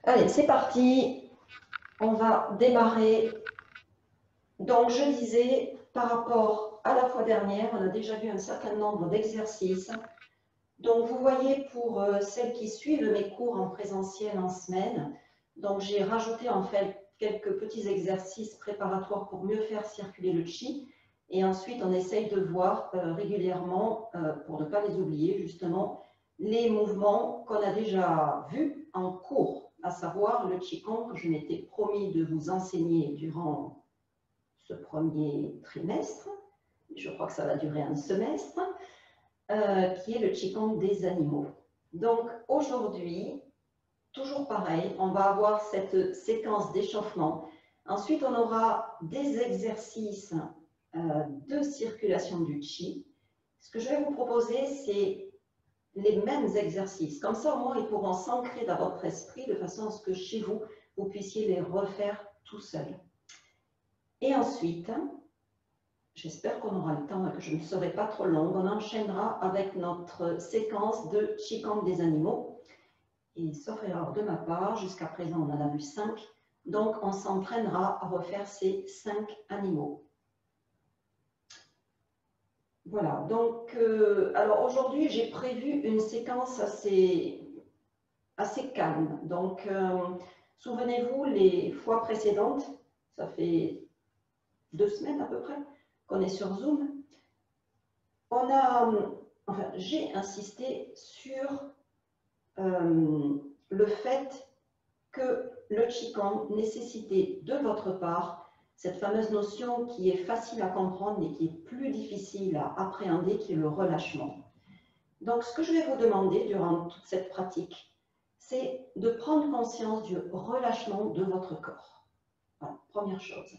Allez, c'est parti. On va démarrer. Donc, je disais, par rapport à la fois dernière, on a déjà vu un certain nombre d'exercices. Donc, vous voyez, pour celles qui suivent mes cours en présentiel en semaine, donc j'ai rajouté en fait quelques petits exercices préparatoires pour mieux faire circuler le chi. Et ensuite, on essaye de voir régulièrement, pour ne pas les oublier, justement, les mouvements qu'on a déjà vus en cours, à savoir le Qigong que je m'étais promis de vous enseigner durant ce premier trimestre. Je crois que ça va durer un semestre, qui est le Qigong des animaux. Donc aujourd'hui, toujours pareil, on va avoir cette séquence d'échauffement. Ensuite, on aura des exercices de circulation du chi. Ce que je vais vous proposer, c'est les mêmes exercices. Comme ça, au moins, ils pourront s'ancrer dans votre esprit de façon à ce que chez vous, vous puissiez les refaire tout seul. Et ensuite, j'espère qu'on aura le temps et que je ne serai pas trop longue, on enchaînera avec notre séquence de Qigong des animaux. Et sauf erreur de ma part, jusqu'à présent, on en a vu 5. Donc, on s'entraînera à refaire ces 5 animaux. Voilà, donc, alors aujourd'hui, j'ai prévu une séquence assez calme. Donc, souvenez-vous, les fois précédentes, ça fait 2 semaines à peu près qu'on est sur Zoom, enfin, j'ai insisté sur le fait que le Qigong nécessitait de votre part cette fameuse notion qui est facile à comprendre mais qui est plus difficile à appréhender, qui est le relâchement. Donc, ce que je vais vous demander durant toute cette pratique, c'est de prendre conscience du relâchement de votre corps. Voilà, première chose.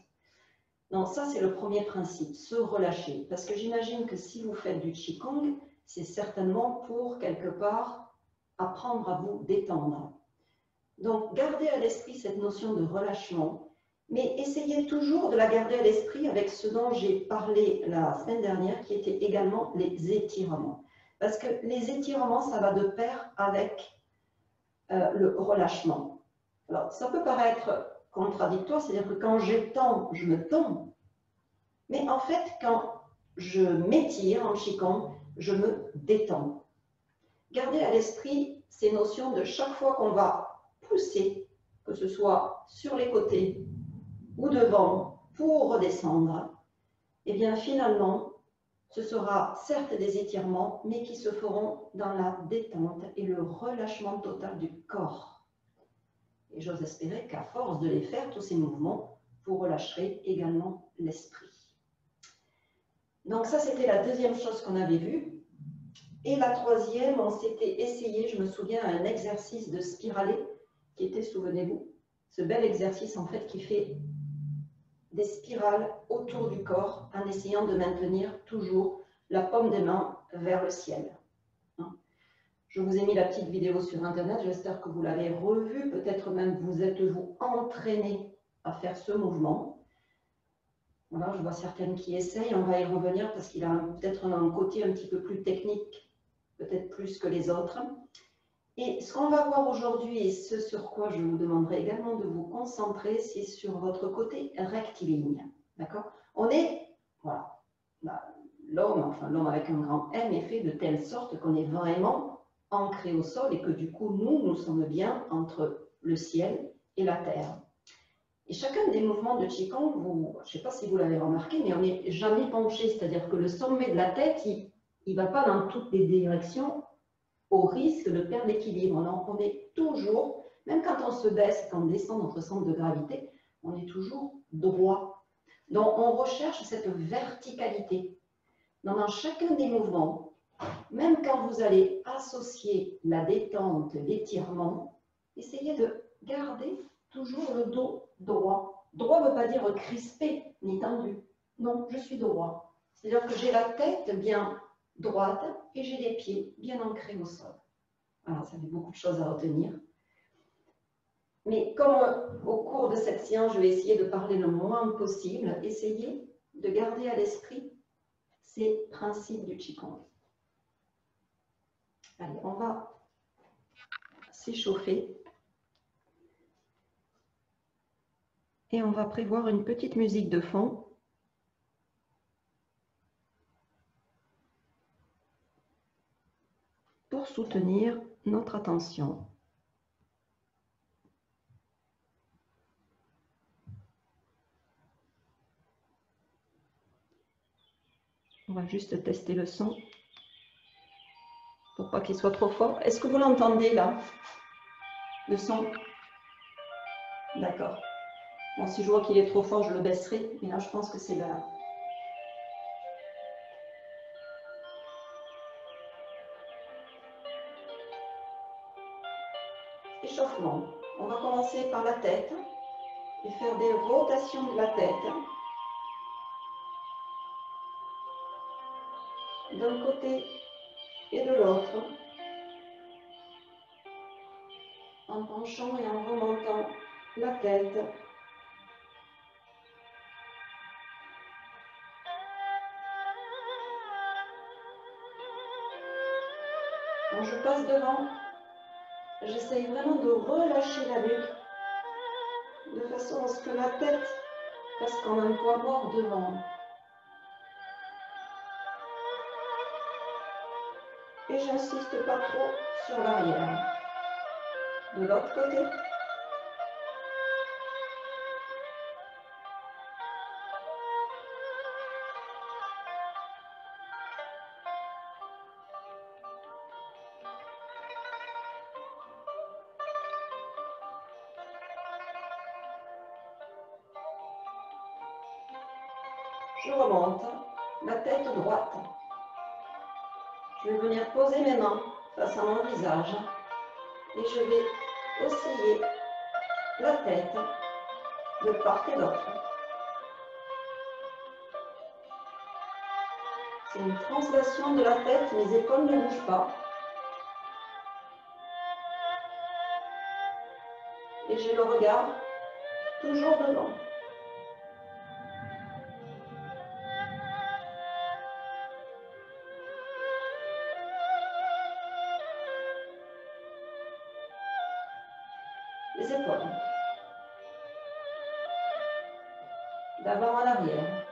Donc, ça, c'est le premier principe, se relâcher. Parce que j'imagine que si vous faites du Qigong, c'est certainement pour, quelque part, apprendre à vous détendre. Donc, gardez à l'esprit cette notion de relâchement, mais essayez toujours de la garder à l'esprit avec ce dont j'ai parlé la semaine dernière, qui était également les étirements. Parce que les étirements, ça va de pair avec le relâchement. Alors, ça peut paraître contradictoire, c'est-à-dire que quand j'étends, je me tends, mais en fait, quand je m'étire en Qigong, je me détends. Gardez à l'esprit ces notions de chaque fois qu'on va pousser, que ce soit sur les côtés ou devant, pour redescendre, et bien finalement, ce sera certes des étirements, mais qui se feront dans la détente et le relâchement total du corps. Et j'ose espérer qu'à force de les faire, tous ces mouvements, vous relâcherez également l'esprit. Donc ça, c'était la deuxième chose qu'on avait vue. Et la troisième, on s'était essayé, je me souviens, à un exercice de spiralé, qui était, souvenez-vous, ce bel exercice en fait qui fait des spirales autour du corps en essayant de maintenir toujours la paume des mains vers le ciel. Je vous ai mis la petite vidéo sur Internet, j'espère que vous l'avez revue, peut-être même vous êtes-vous entraîné à faire ce mouvement. Voilà, je vois certaines qui essayent, on va y revenir parce qu'il a peut-être un côté un petit peu plus technique, peut-être plus que les autres. Et ce qu'on va voir aujourd'hui et ce sur quoi je vous demanderai également de vous concentrer, c'est sur votre côté rectiligne. D'accord? On est, voilà, l'homme, enfin l'homme avec un grand M est fait de telle sorte qu'on est vraiment ancré au sol et que du coup, nous sommes bien entre le ciel et la terre. Et chacun des mouvements de Qigong, je ne sais pas si vous l'avez remarqué, mais on n'est jamais penché, c'est-à-dire que le sommet de la tête, il ne va pas dans toutes les directions au risque de perdre l'équilibre. On est toujours, même quand on se baisse, quand on descend notre centre de gravité, on est toujours droit. Donc on recherche cette verticalité. Dans chacun des mouvements, même quand vous allez associer la détente, l'étirement, essayez de garder toujours le dos droit. Droit ne veut pas dire crispé ni tendu. Non, je suis droit. C'est-à-dire que j'ai la tête bien droite et j'ai les pieds bien ancrés au sol. Alors, ça fait beaucoup de choses à retenir. Mais comme au cours de cette séance, je vais essayer de parler le moins possible, essayez de garder à l'esprit ces principes du Qigong. Allez, on va s'échauffer. Et on va prévoir une petite musique de fond. Pour soutenir notre attention. On va juste tester le son pour pas qu'il soit trop fort. Est-ce que vous l'entendez là? Le son? D'accord. Bon, si je vois qu'il est trop fort, je le baisserai. Mais là, je pense que c'est là. Échauffement. On va commencer par la tête et faire des rotations de la tête. D'un côté et de l'autre. En penchant et en remontant la tête. Quand je passe devant, j'essaye vraiment de relâcher la nuque de façon à ce que la tête fasse comme un poids mort devant. Et j'insiste pas trop sur l'arrière. De l'autre côté. Je remonte, la tête droite. Je vais venir poser mes mains face à mon visage et je vais osciller la tête de part et d'autre. C'est une translation de la tête, mes épaules ne bougent pas. Et j'ai le regard toujours devant. Les épaules. D'avant à l'arrière.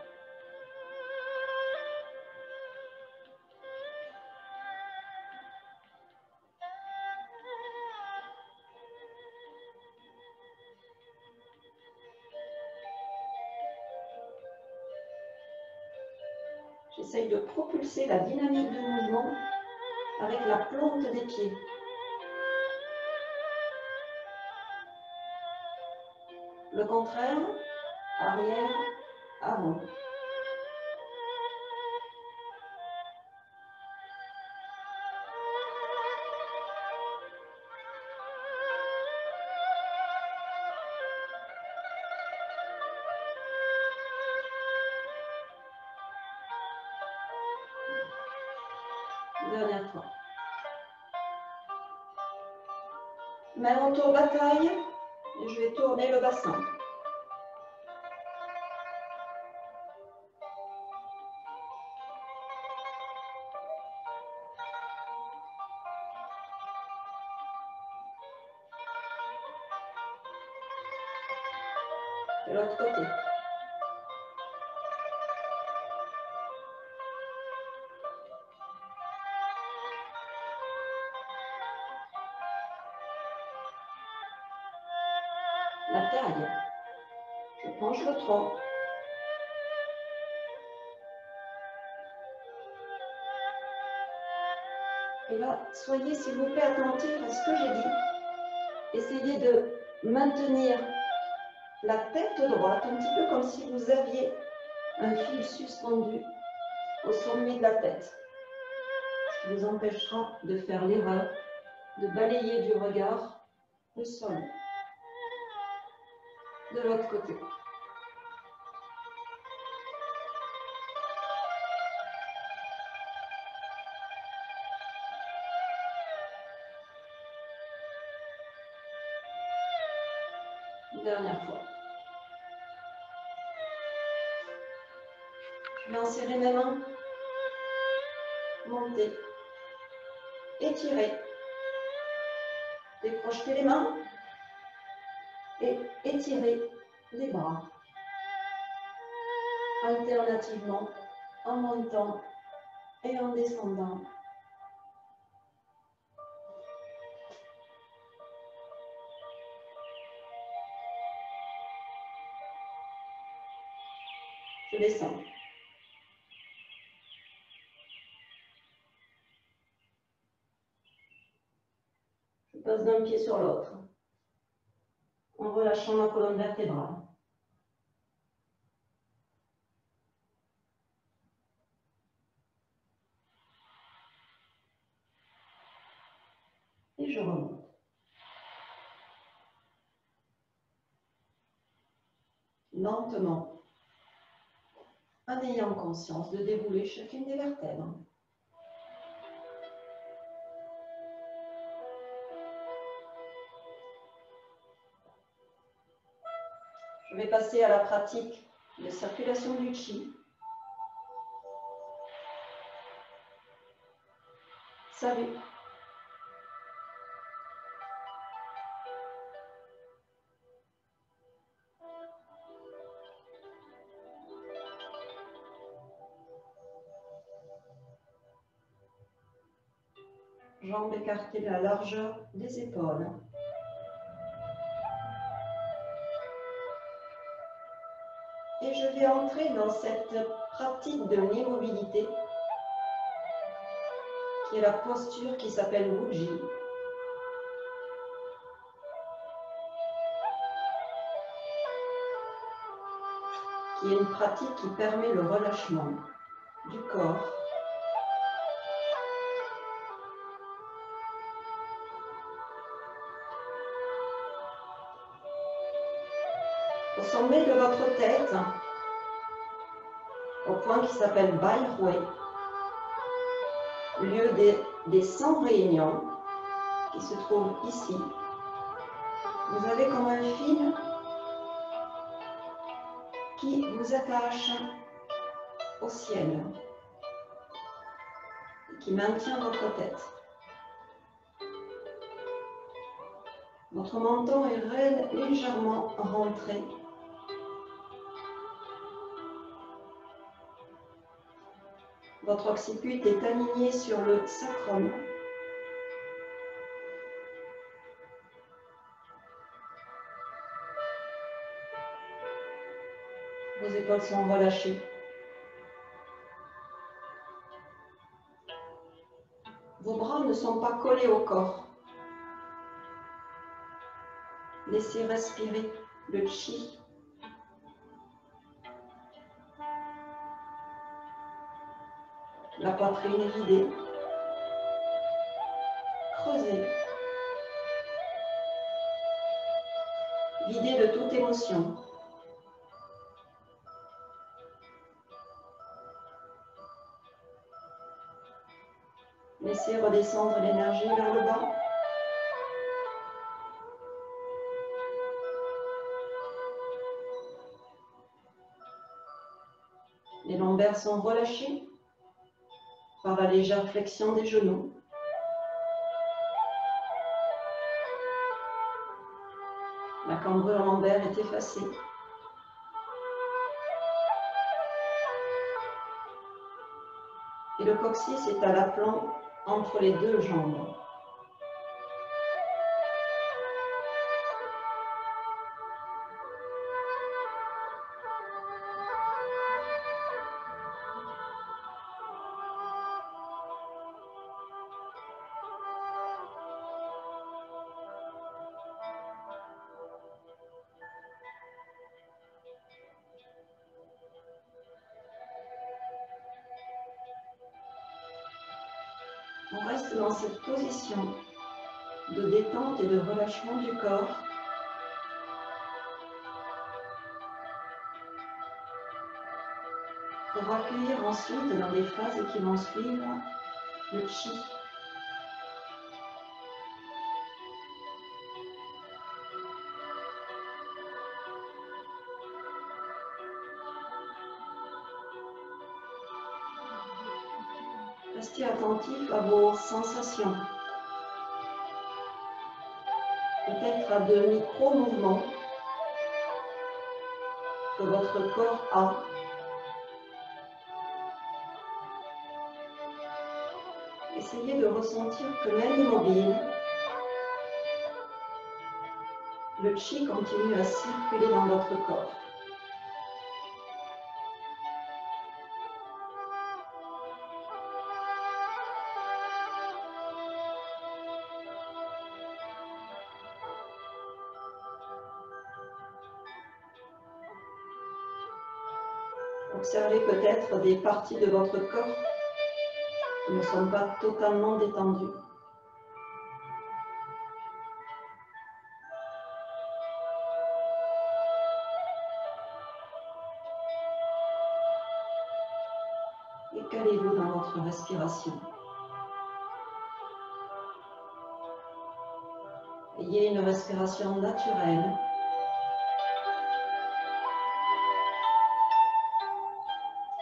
J'essaye de propulser la dynamique du mouvement avec la plante des pieds. Le contraire, arrière, avant. Dernière fois. Main autour de la taille et je vais tourner le bassin. De l'autre côté. La taille. Je penche le tronc. Et là, soyez s'il vous plaît attentifs à ce que j'ai dit. Essayez de maintenir la tête droite, un petit peu comme si vous aviez un fil suspendu au sommet de la tête. Ce qui vous empêchera de faire l'erreur de balayer du regard le sol. De l'autre côté. Dernière fois. Je vais enserrer mes mains, monter, étirer, décrocher les mains et étirer les bras, alternativement en montant et en descendant. Je descends. Je passe d'un pied sur l'autre en relâchant la colonne vertébrale. Et je remonte. Lentement, en ayant conscience de dérouler chacune des vertèbres. Je vais passer à la pratique de circulation du chi. Salut. Jambes écartées de la largeur des épaules. Et je vais entrer dans cette pratique de l'immobilité qui est la posture qui s'appelle Wuji. Qui est une pratique qui permet le relâchement du corps. Au sommet de votre tête, au point qui s'appelle Bai Hui, lieu des 100 réunions qui se trouve ici, vous avez comme un fil qui vous attache au ciel, qui maintient votre tête. Votre menton est légèrement rentré. Votre occiput est aligné sur le sacrum. Vos épaules sont relâchées. Vos bras ne sont pas collés au corps. Laissez respirer le chi. La poitrine est vidée. Creusez. Videz de toute émotion. Laissez redescendre l'énergie vers le bas. Les lombaires sont relâchés par la légère flexion des genoux. La cambrure lombaire est effacée. Et le coccyx est à l'aplomb entre les deux jambes. On reste dans cette position de détente et de relâchement du corps. Pour accueillir ensuite, dans les phases qui vont suivre, le chi. Restez attentif à vos sensations. Peut-être à de micro-mouvements. que votre corps a. Essayez de ressentir que même immobile, le chi continue à circuler dans votre corps. Observez peut-être des parties de votre corps qui ne sont pas totalement détendues. Et calez-vous dans votre respiration. Ayez une respiration naturelle.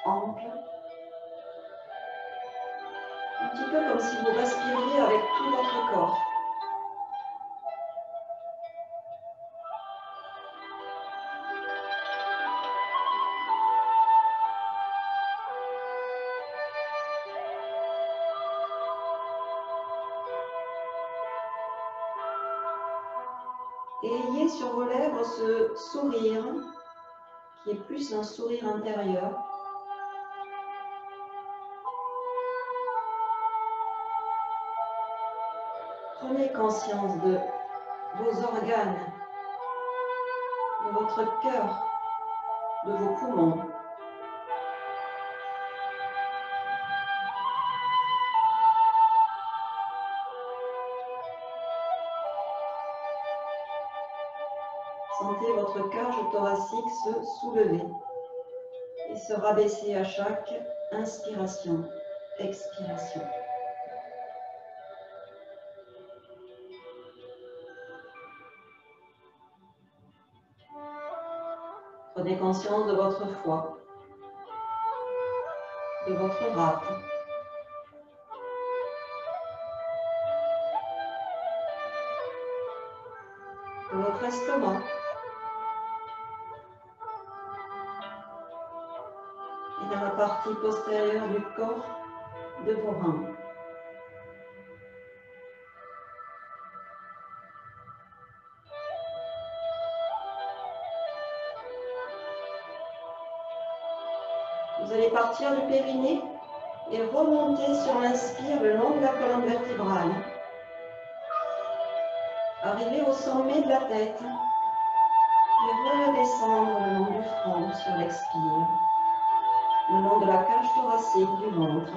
Ample. Un petit peu comme si vous respiriez avec tout votre corps. Et ayez sur vos lèvres ce sourire qui est plus un sourire intérieur. Prenez conscience de vos organes, de votre cœur, de vos poumons. Sentez votre cage thoracique se soulever et se rabaisser à chaque inspiration, expiration. Prenez conscience de votre foie, de votre rate, de votre estomac et dans la partie postérieure du corps de vos reins. Vous allez partir du périnée et remonter sur l'inspire le long de la colonne vertébrale. Arriver au sommet de la tête et redescendre le long du front sur l'expire, le long de la cage thoracique du ventre.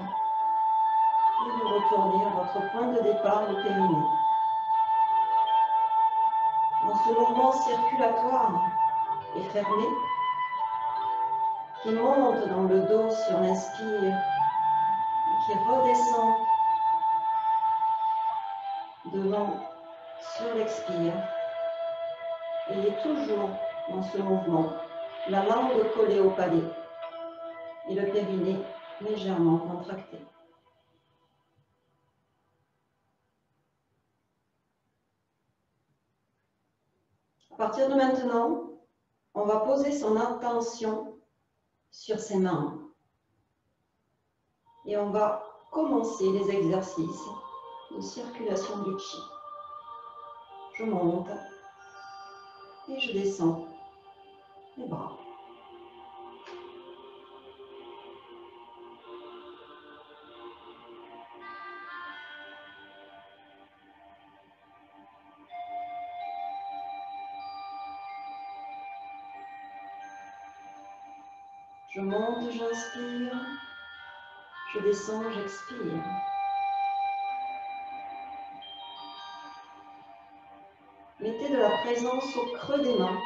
Et vous retournez à votre point de départ, le périnée. Dans ce mouvement circulatoire et fermé, qui monte dans le dos sur l'inspire et qui redescend devant sur l'expire. Ayez toujours dans ce mouvement la langue collée au palais et le périnée légèrement contracté. À partir de maintenant, on va poser son attention sur ses mains et on va commencer les exercices de circulation du chi. Je monte et je descends les bras. Je monte, j'inspire, je descends, j'expire. Mettez de la présence au creux des mains.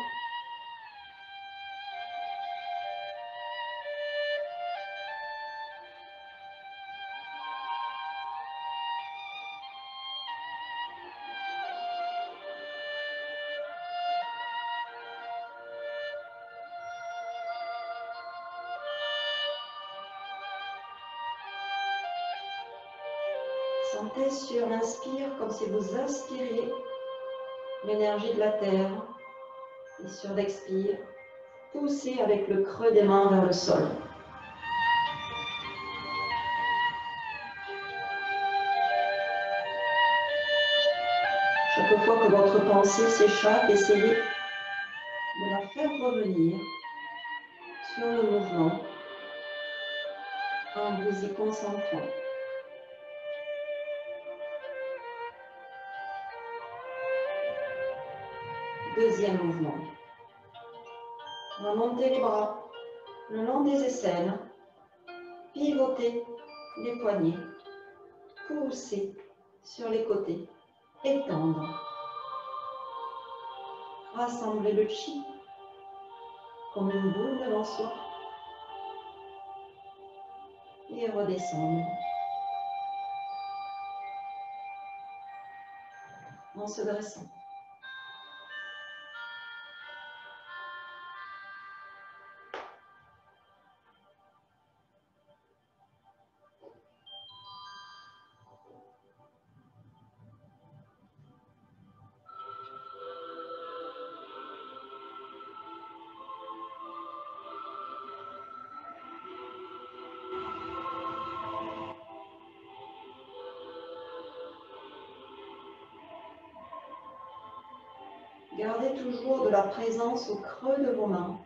Sentez sur l'inspire comme si vous inspiriez l'énergie de la terre et sur l'expire, Poussez avec le creux des mains vers le sol. Chaque fois que votre pensée s'échappe, essayez de la faire revenir sur le mouvement en vous y concentrant. Deuxième mouvement. On va monter les bras le long des aisselles, pivoter les poignets, pousser sur les côtés, étendre, rassembler le chi comme une boule devant soi et redescendre en se dressant. Gardez toujours de la présence au creux de vos mains.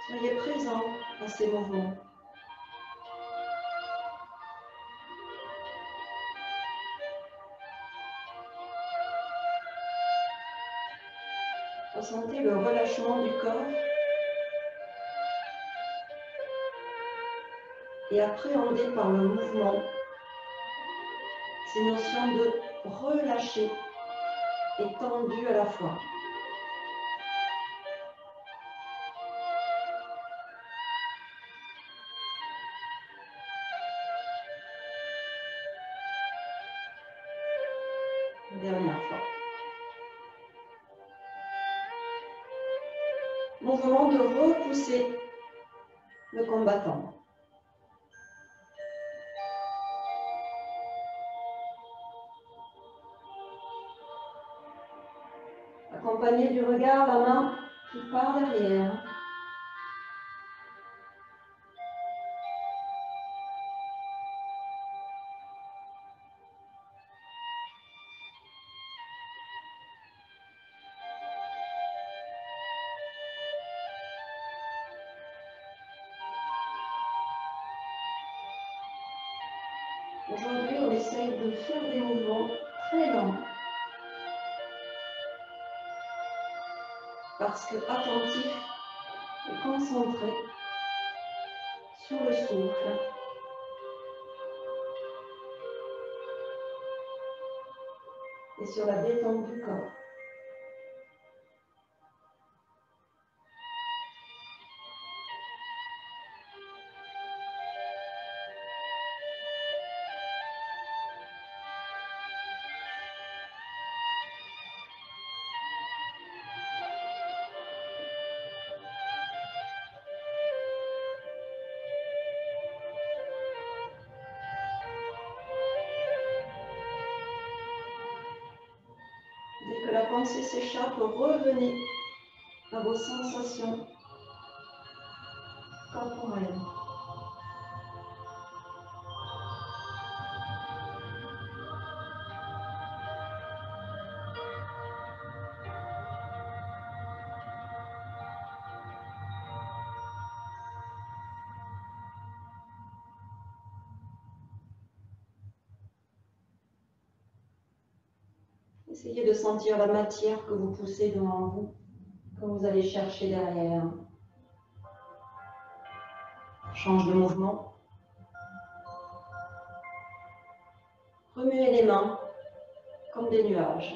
Soyez présent à ces mouvements. Ressentez le relâchement du corps et appréhendez par le mouvement ces notions de relâcher et tendu à la fois. Dernière fois. Mouvement de repousser le combattant. Accompagné du regard, la main qui part derrière. Aujourd'hui, on essaye de faire des mouvements très lents. Parce que attentif et concentré sur le souffle. Et sur la détente du corps. Dès que la pensée s'échappe, revenez à vos sensations corporelles. Essayez de sentir la matière que vous poussez devant vous, que vous allez chercher derrière. Change de mouvement. Remuez les mains comme des nuages.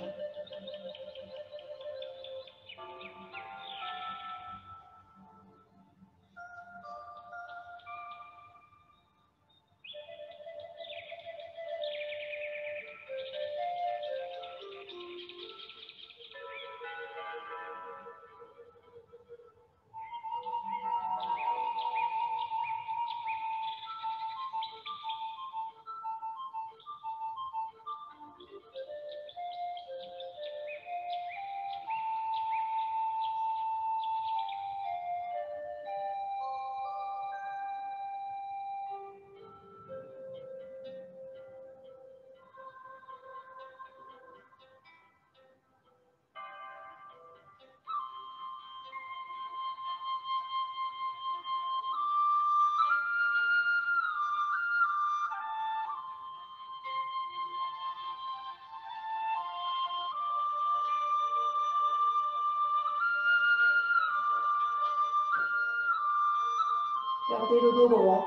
Gardez le dos droit.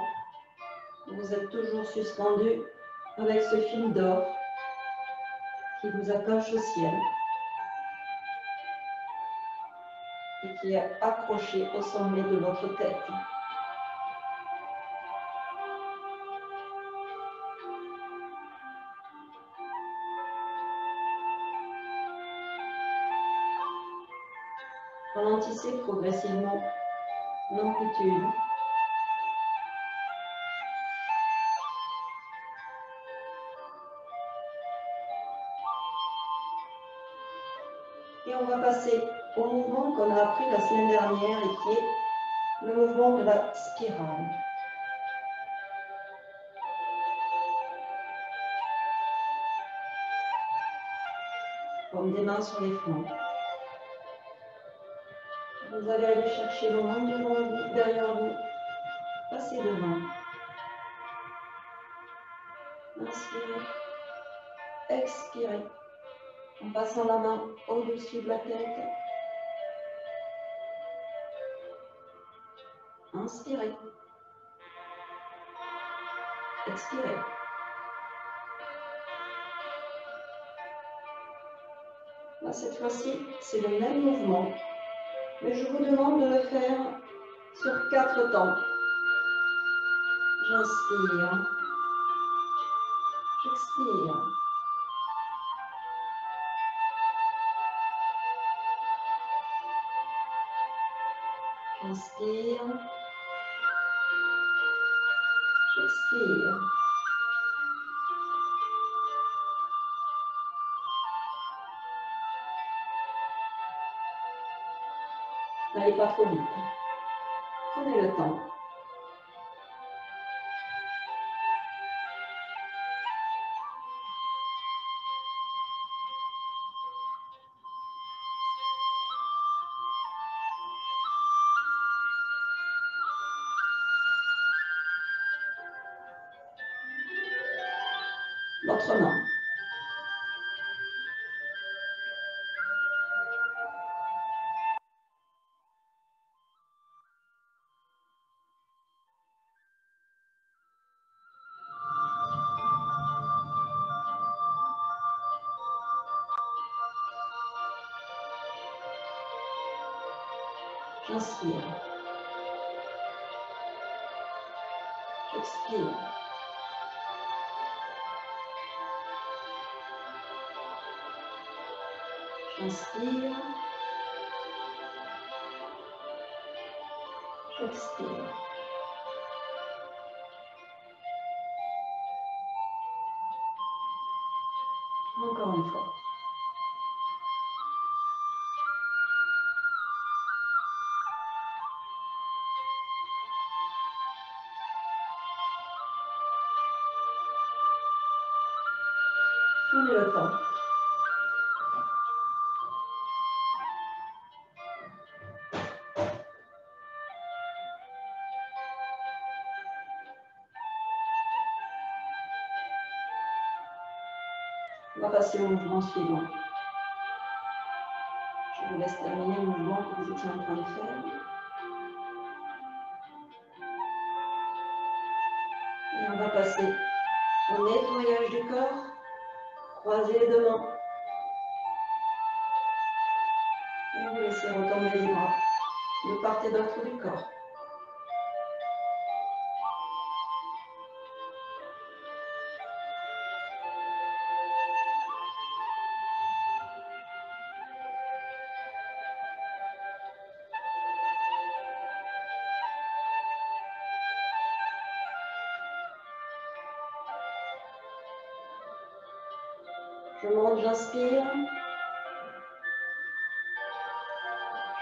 Vous êtes toujours suspendu avec ce fil d'or qui vous attache au ciel et qui est accroché au sommet de votre tête. Ralentissez progressivement l'amplitude. Et on va passer au mouvement qu'on a appris la semaine dernière et qui est le mouvement de la spirale. Comme des mains sur les flancs. Vous allez aller chercher vos mains devant vous, derrière vous. Passez devant. Inspirez. Expirez. En passant la main au-dessus de la tête. Inspirez. Expirez. Là, cette fois-ci, c'est le même mouvement, mais je vous demande de le faire sur 4 temps. J'inspire. J'expire. J'inspire. J'expire. N'allez pas trop vite. Prenez le temps. L'autre main. J'inspire. J'expire. J'inspire. J'expire. Encore une fois. Prenez le temps. On va passer au mouvement suivant. Je vous laisse terminer le mouvement que vous étiez en train de faire. Et on va passer au nettoyage du corps. Croisez les deux mains. Et vous laissez retomber les bras de part et d'autre du corps. Je monte, j'inspire.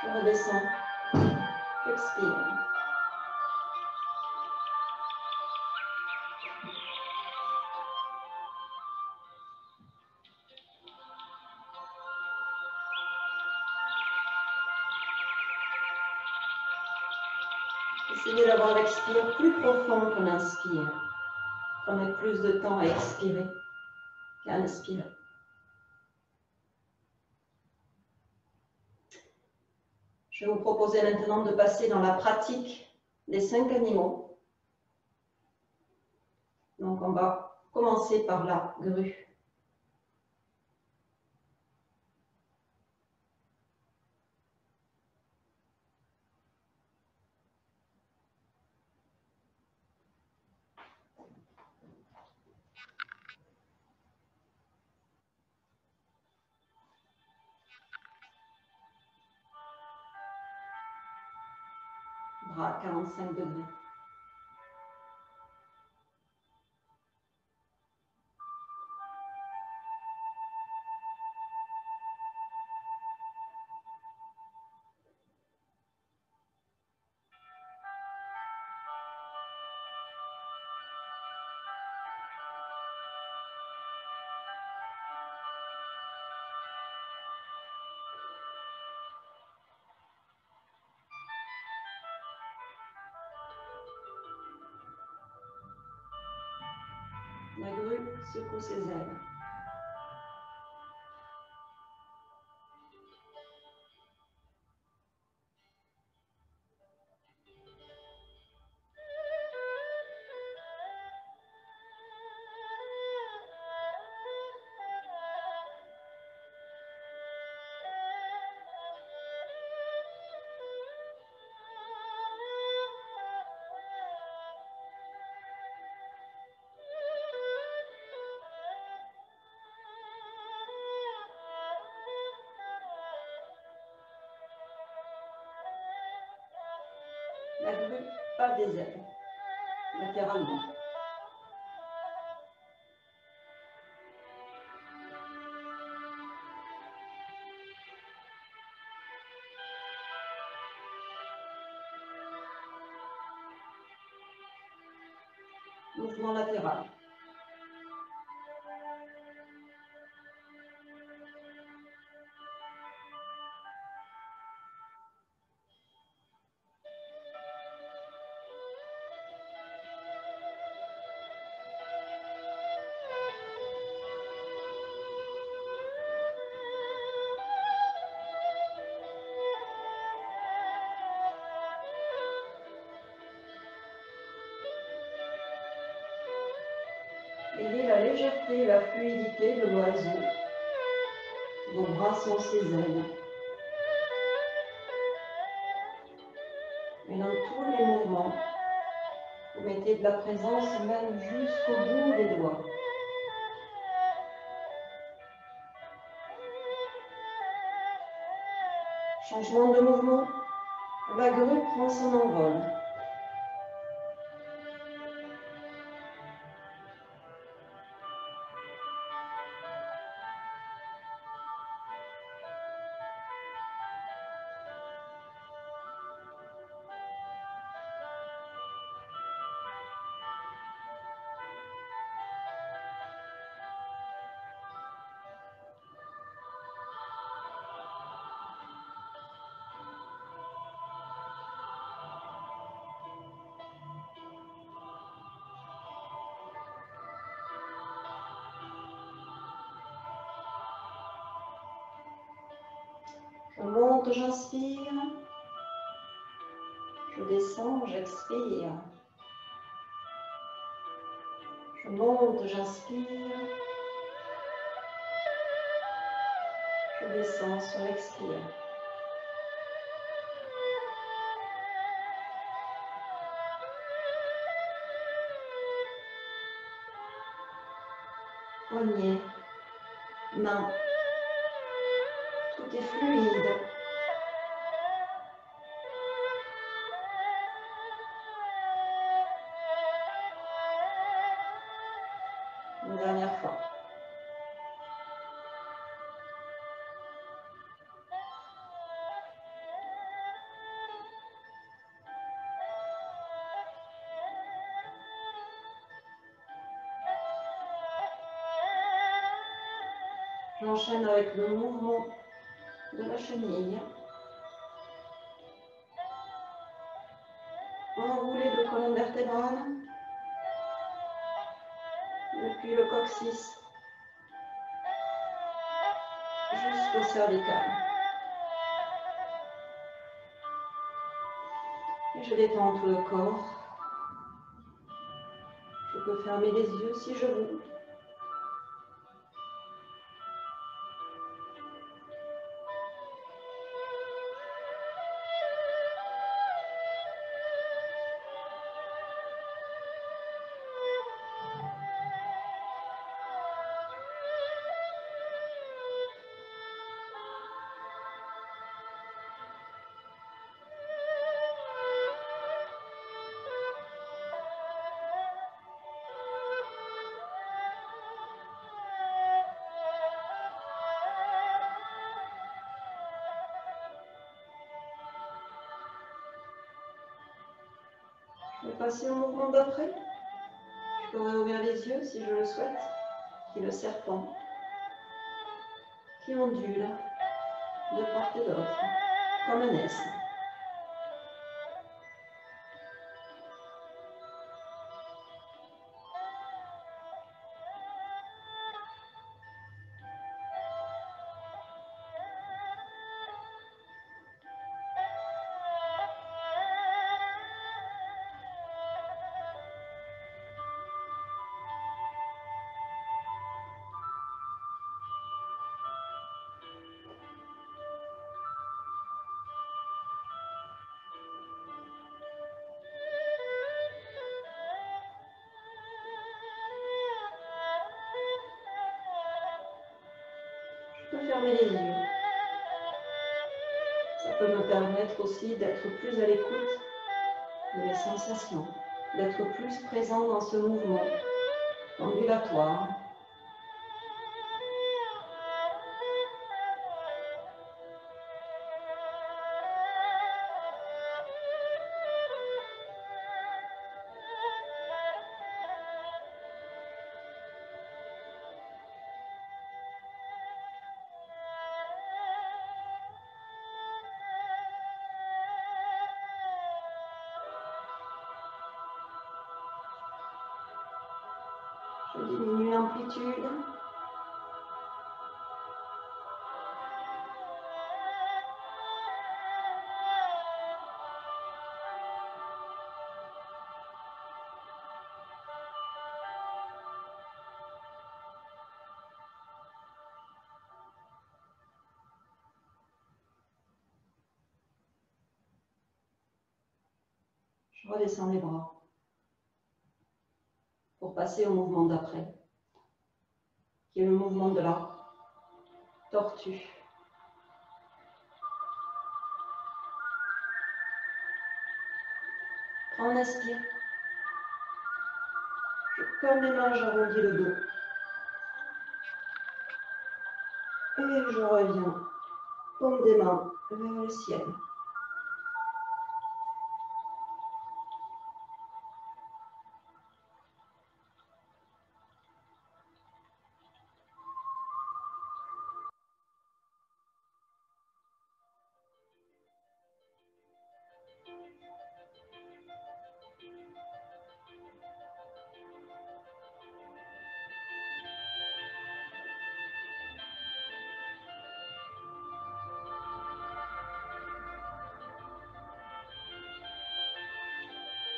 Je redescends. J'expire. Essayez d'avoir l'expire plus profond que l'inspire. Prenez plus de temps à expirer qu'à inspirer. Je vais vous proposer maintenant de passer dans la pratique des 5 animaux. Donc, on va commencer par la grue. Bras à 45 degrés. La grue secoue ses ailes. La grue bat des ailes, latéralement. Mouvement latéral. Ayez la légèreté et la fluidité de l'oiseau. Vos bras sont ses ailes. Et dans tous les mouvements, vous mettez de la présence même jusqu'au bout des doigts. Changement de mouvement, la grue prend son envol. Je monte, j'inspire. Je descends, j'expire. Je monte, j'inspire. Je descends sur l'expire. Poignet, main. Tout est fluide. Une dernière fois. J'enchaîne avec le mouvement de la chenille. Enroulé de colonne vertébrale. Depuis le coccyx jusqu'au cervical. Et je détends tout le corps. Je peux fermer les yeux si je veux. Je vais passer au mouvement d'après. Je pourrais ouvrir les yeux si je le souhaite, qui est le serpent, qui ondule de part et d'autre, comme un S. Je peux fermer les yeux. Ça peut me permettre aussi d'être plus à l'écoute de mes sensations, d'être plus présent dans ce mouvement ondulatoire. Je diminue l'amplitude. Je redescends les bras pour passer au mouvement d'après, qui est le mouvement de la tortue. On inspire. Je colle les mains, j'arrondis le dos. Et je reviens, paume des mains vers le ciel.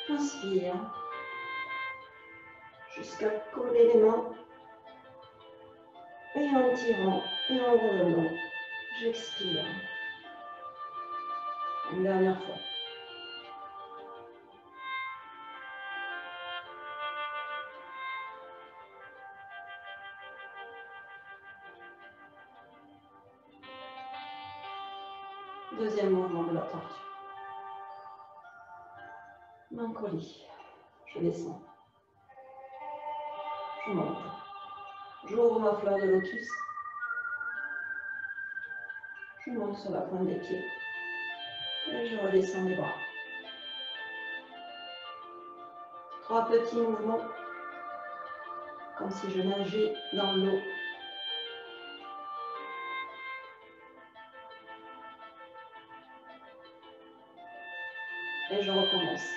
Inspire, jusqu'à coller les mains, et en tirant, et en revenant, j'expire. Une dernière fois. Deuxième mouvement de la tortue. Main collée, je descends, je monte, j'ouvre ma fleur de lotus, je monte sur la pointe des pieds et je redescends les bras. 3 petits mouvements, comme si je nageais dans l'eau. Et je recommence.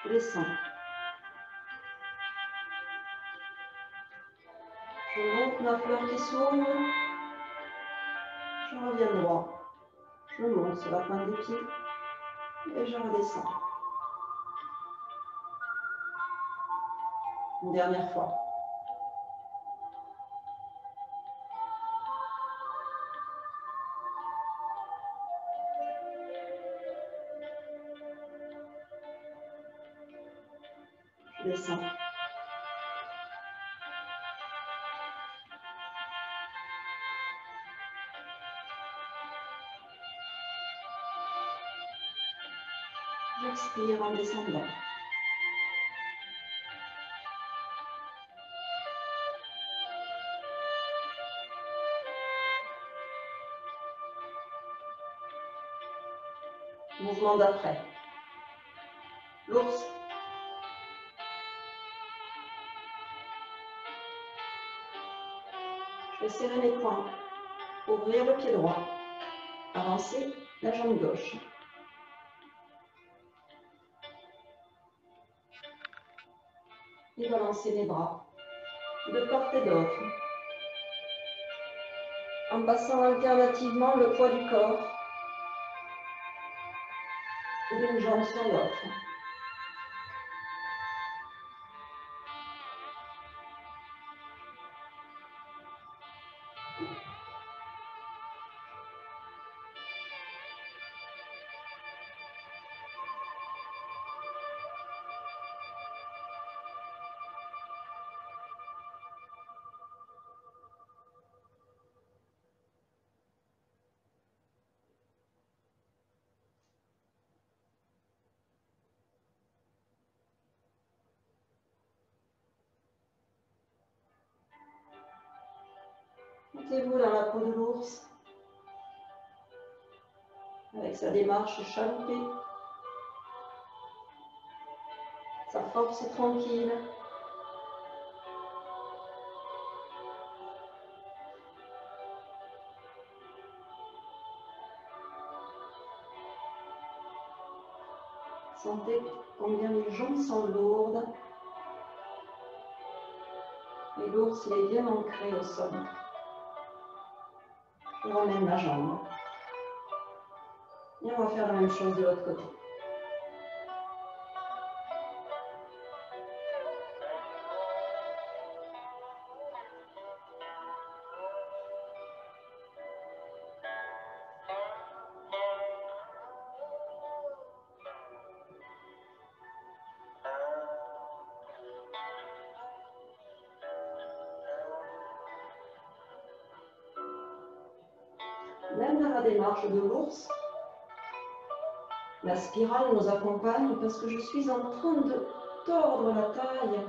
Je descends. Je monte ma fleur qui s'ouvre. Je reviens droit. Je monte sur la pointe des pieds et je redescends. Une dernière fois. Je descends. J'expire en descendant. Mouvement d'après. L'ours. Je vais serrer mes poings. Ouvrir le pied droit. Avancer la jambe gauche. Et balancer mes bras de part et d'autre. En passant alternativement le poids du corps d'une jambe sur l'autre. Mettez-vous dans la peau de l'ours, avec sa démarche chaloupée, sa force tranquille. Sentez combien les jambes sont lourdes. Et l'ours est bien ancré au sol. Je ramène la jambe. Et on va faire la même chose de l'autre côté. Même dans la démarche de l'ours, la spirale nous accompagne parce que je suis en train de tordre la taille.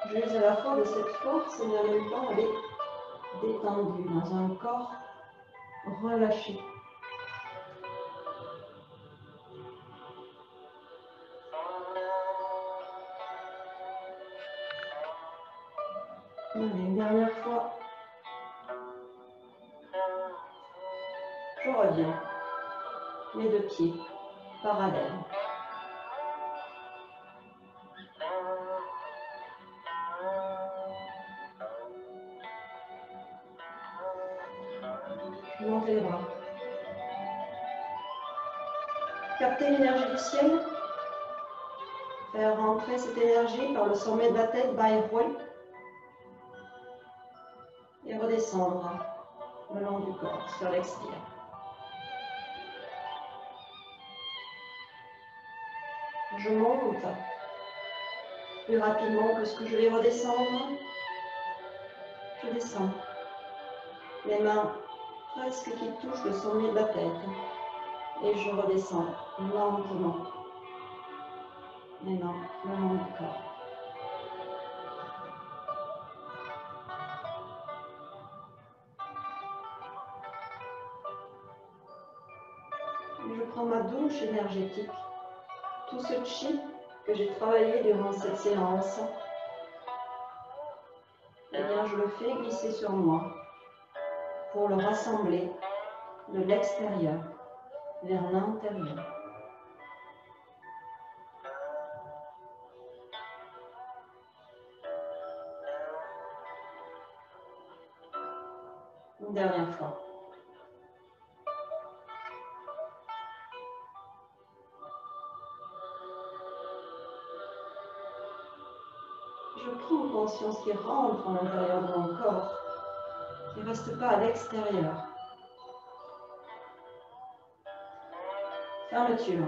J'use à la fois de cette force, mais en même temps elle est détendue dans un corps relâché. Allez, une dernière fois. Je reviens. Les deux pieds parallèles. Je monte les bras. Captez l'énergie du ciel. Faire rentrer cette énergie par le sommet de la tête, bas voile. Et redescendre le long du corps sur l'expire. Je monte plus rapidement que ce que je vais redescendre. Je descends. Les mains presque qui touchent le sommet de la tête. Et je redescends lentement. Les mains le long du corps. je prends ma douche énergétique, tout ce chi que j'ai travaillé durant cette séance, eh bien, je le fais glisser sur moi pour le rassembler de l'extérieur vers l'intérieur. Une dernière fois. Je prends conscience qu'il rentre à l'intérieur de mon corps, qui ne reste pas à l'extérieur. Fermeture.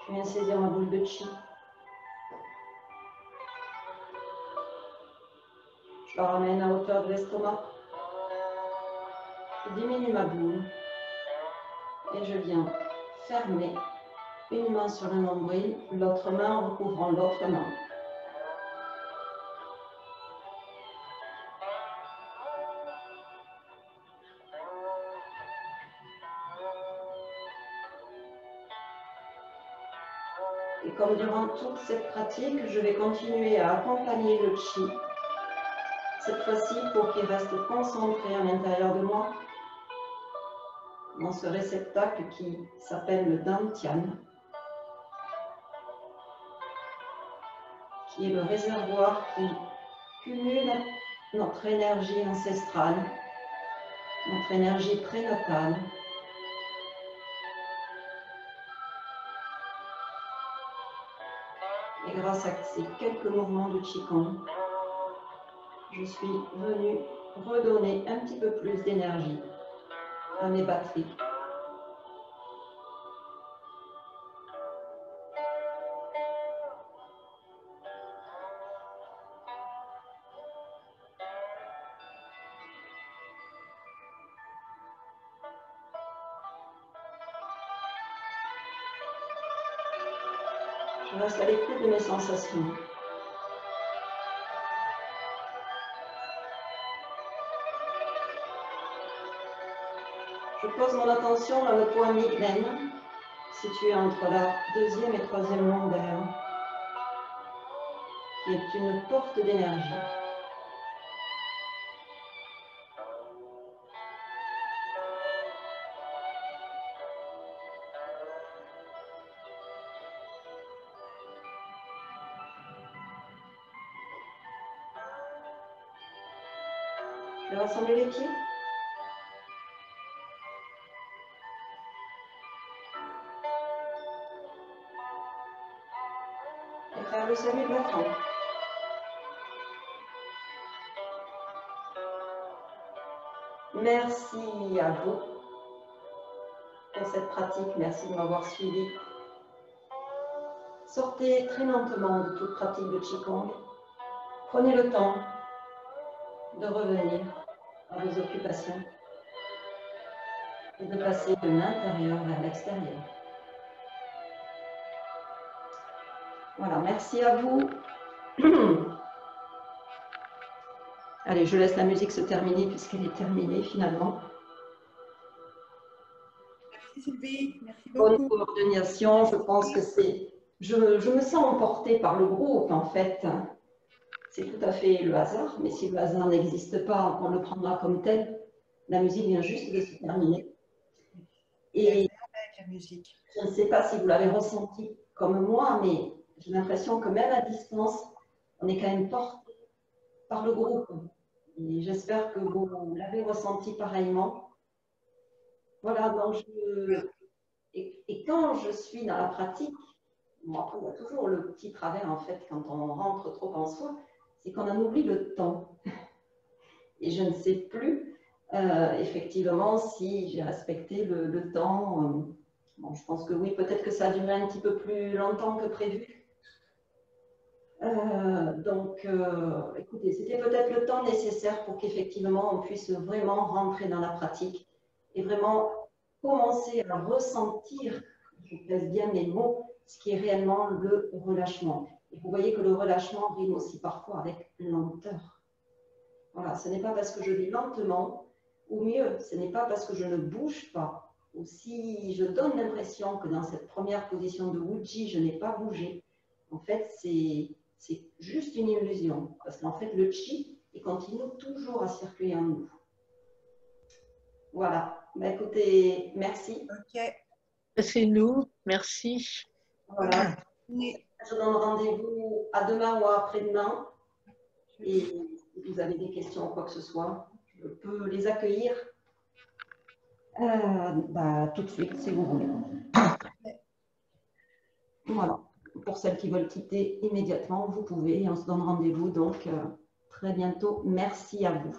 Je viens saisir ma boule de chi. Je la ramène à hauteur de l'estomac. Je diminue ma boule et je viens fermer une main sur le nombril, l'autre main recouvrant l'autre main. Et comme durant toute cette pratique, je vais continuer à accompagner le chi, cette fois-ci pour qu'il reste concentré à l'intérieur de moi, dans ce réceptacle qui s'appelle le dantian, qui est le réservoir qui cumule notre énergie ancestrale, notre énergie prénatale. Et grâce à ces quelques mouvements de Qigong, je suis venue redonner un petit peu plus d'énergie à mes batteries. Je reste à l'écoute de mes sensations. Je pose mon attention dans le point migren, situé entre la deuxième et troisième lombaire, qui est une porte d'énergie. Je vais rassembler les pieds. Et faire le salut de la femme. Merci à vous pour cette pratique. Merci de m'avoir suivi. Sortez très lentement de toute pratique de Qigong. Prenez le temps de revenir à vos occupations et de passer de l'intérieur vers l'extérieur. Voilà, merci à vous. Allez, je laisse la musique se terminer puisqu'elle est terminée finalement. Merci Sylvie, merci beaucoup. Bonne coordination, je pense que c'est... Je me sens emportée par le groupe en fait. C'est tout à fait le hasard, mais si le hasard n'existe pas, on le prendra comme tel. La musique vient juste de se terminer. Et la musique. Je ne sais pas si vous l'avez ressenti comme moi, mais j'ai l'impression que même à distance, on est quand même porté par le groupe. Et j'espère que vous l'avez ressenti pareillement. Voilà, donc et quand je suis dans la pratique, bon, après, il y a toujours le petit travers en fait quand on rentre trop en soi, c'est qu'on en oublie le temps. Et je ne sais plus effectivement si j'ai respecté le temps. Bon, je pense que oui, peut-être que ça a duré un petit peu plus longtemps que prévu. Écoutez, c'était peut-être le temps nécessaire pour qu'effectivement on puisse vraiment rentrer dans la pratique et vraiment commencer à ressentir, je pèse bien mes mots, ce qui est réellement le relâchement. Et vous voyez que le relâchement rime aussi parfois avec lenteur. Voilà, ce n'est pas parce que je vais lentement, ou mieux, ce n'est pas parce que je ne bouge pas, ou si je donne l'impression que dans cette première position de Wuji, je n'ai pas bougé. En fait, c'est juste une illusion, parce qu'en fait, le Qi, il continue toujours à circuler en nous. Voilà, bah, écoutez, merci. Ok. C'est nous, merci. Voilà. Oui. Je donne rendez-vous à demain ou à après-demain. Et si vous avez des questions ou quoi que ce soit, je peux les accueillir tout de suite, si vous voulez. Voilà. Pour celles qui veulent quitter immédiatement, vous pouvez. On se donne rendez-vous donc très bientôt. Merci à vous.